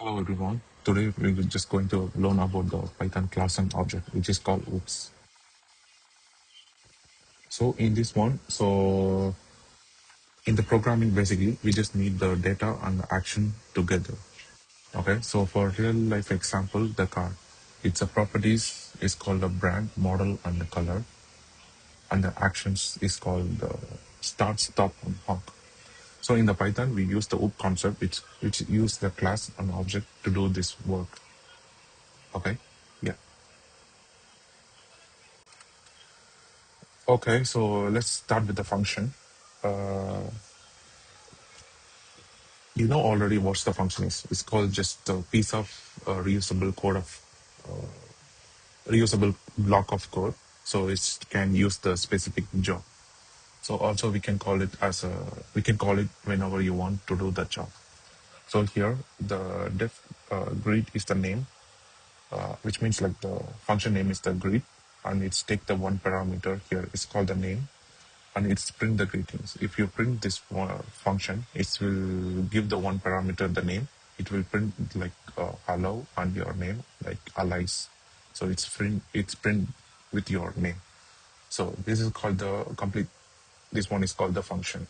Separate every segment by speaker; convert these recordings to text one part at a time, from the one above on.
Speaker 1: Hello everyone. Today we're just going to learn about the Python class and object, which is called OOPS. So in this one, in the programming, basically, we just need the data and the action together. Okay. So for real life example, the car, its a properties is called a brand, model, and the color, and the actions is called the start, stop, and honk. So in the Python, we use the OOP concept, which use the class and object to do this work. Okay. Yeah. Okay, so let's start with the function. Uh, you know already what the function is. It's called just a piece of reusable code of reusable block of code. So it can use the specific job. So also we can call it whenever you want to do the job. So here the def greet is the name, which means like the function name is the greet, and it's take the one parameter here. It's called the name, and it's print the greetings. If you print this function, it will give the one parameter the name. It will print like hello and your name like Alice. So it's print with your name. So this is called the complete. This one is called the function.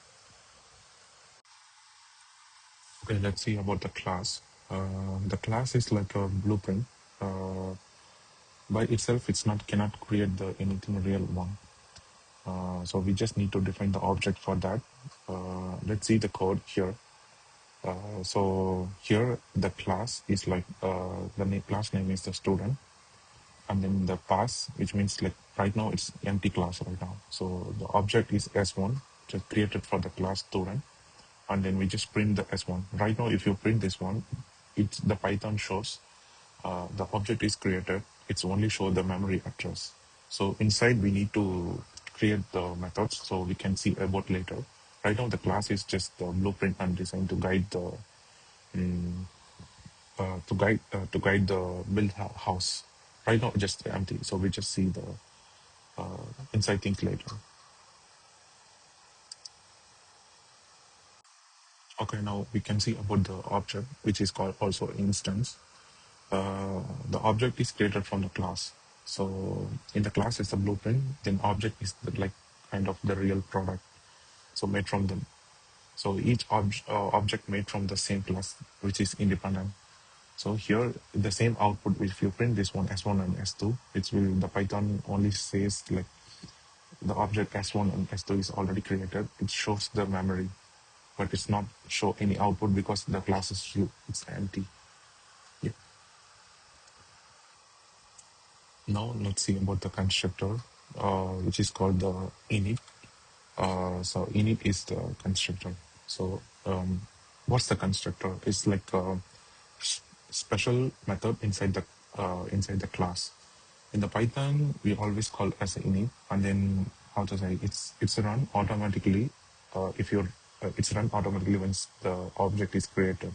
Speaker 1: Okay, let's see about the class. The class is like a blueprint. Uh, by itself, it's not cannot create the anything real one. So we just need to define the object for that. Let's see the code here. So here the class is like class name is the student, and then the pass, which means like right now it's empty class right now. So the object is S1, just created for the class student, and then we just print the S1. Right now, if you print this one, it's the Python shows the object is created. It's only show the memory address. So inside we need to create the methods so we can see about later. Right now the class is just the blueprint and design to guide the to guide the house. Right now, just empty. So we just see the inside things later. Okay, now we can see about the object, which is called also instance. The object is created from the class. So in the class is the blueprint. Then object is the, like kind of the real product. So made from them. So each object made from the same class, which is independent. So here the same output, if you print this one S1 and S2, it will the Python only says like the object S1 and S2 is already created. It shows the memory, but it's not show any output because the class is it's empty. Yeah. Now let's see about the constructor, which is called the init. So init is the constructor. So what's the constructor? It's like a special method inside the class. In the Python, we always call as a init, and then how to say it's run automatically. If you're It's run automatically once the object is created.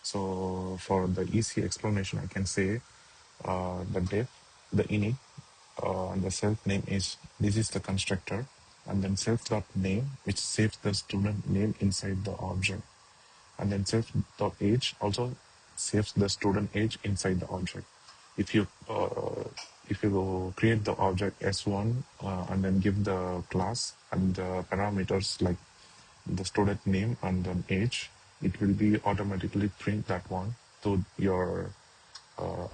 Speaker 1: So for the easy explanation, I can say the def, the init, and the self name is this is the constructor, and then self dot name, which saves the student name inside the object, and then self dot age also saves the student age inside the object. If you create the object S1 and then give the class and the parameters like the student name and then age, it will be automatically print that one to your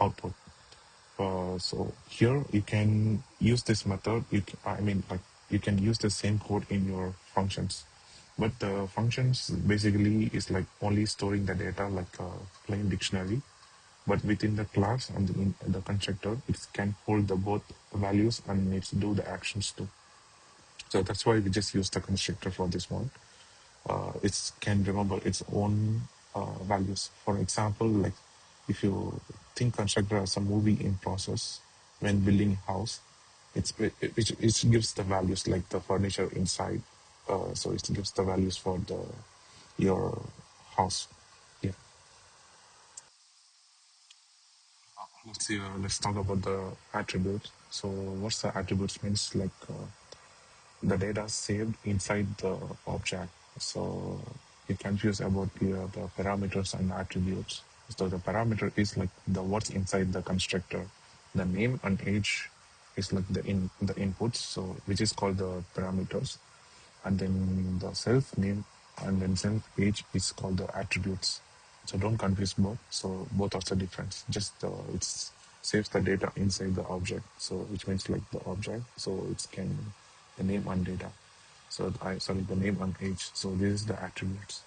Speaker 1: output. So here you can use this method. I mean, like you can use the same code in your functions, but the functions basically is like only storing the data like a plain dictionary. But within the class and in the constructor, it can hold the both values and needs to do the actions too. So that's why we just use the constructor for this one. It can remember its own values. For example, like if you think constructor as a movie in process when building a house, it gives the values like the furniture inside. So it gives the values for the your house. Yeah. Let's see. Let's talk about the attributes. So what's the attributes means like the data saved inside the object. So you're confused about the parameters and attributes. So the parameter is like the what's inside the constructor. The name and age is like the inputs, so which is called the parameters, and then the self name and then self age is called the attributes. So don't confuse both. So both are the difference. Just it's saves the data inside the object. So which means like the object. So it's can the name and data. So I sorry the name and age. So this is the attributes.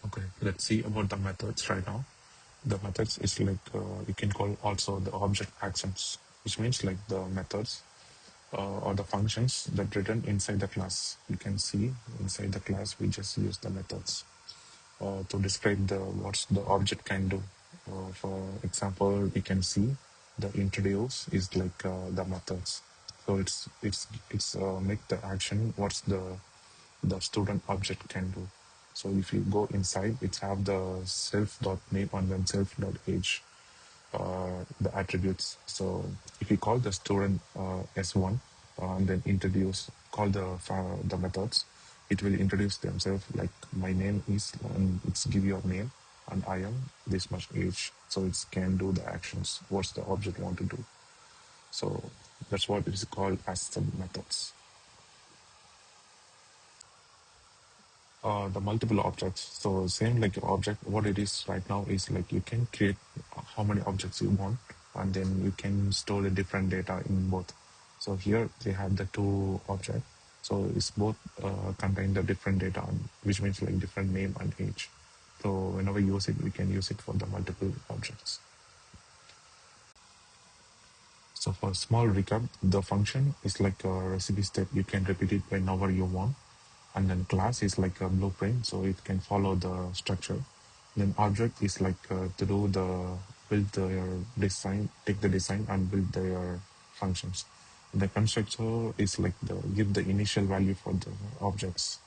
Speaker 1: Okay, let's see about the methods right now. The methods is like you can call also the object actions, which means like the methods or the functions that written inside the class. You can see inside the class we just use the methods to describe the what the object can do. For example, we can see the introduce is like the methods. So it's make the action what's the student object can do. So if you go inside, it have the self dot name and then self dot age, the attributes. So if you call the student S1 and then introduce call the methods, it will introduce themselves like my name is and it's give your name and I am this much age. So it can do the actions. What's the object want to do? So that's what it is called as the methods. The multiple objects. So same like your object, what it is right now is like you can create how many objects you want, and then you can store the different data in both. So here they have the two object. So it's both contain the different data, which means like different name and age. So whenever you use it, we can use it for the multiple objects. So for small recap, the function is like a recipe step. You can repeat it whenever you want. And then class is like a blueprint, so it can follow the structure. Then object is like to do the build their design, take the design and build their functions. The constructor is like the give the initial value for the objects.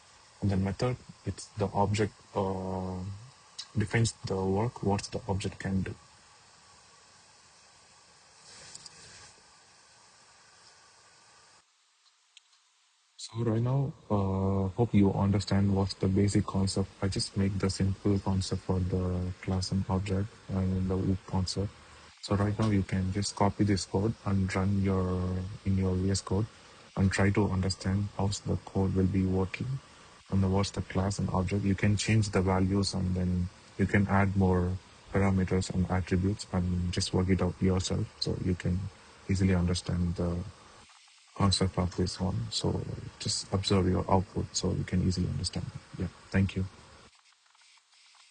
Speaker 1: And the method, it's the object defines the work, what the object can do. So right now, hope you understand what's the basic concept. I just make the simple concept for the class and object and the loop concept. So right now you can just copy this code and run your in your VS Code and try to understand how the code will be working and what's the class and object. You can change the values and then you can add more parameters and attributes and just work it out yourself so you can easily understand the concept of this one. So just observe your output so you can easily understand. Yeah, thank you.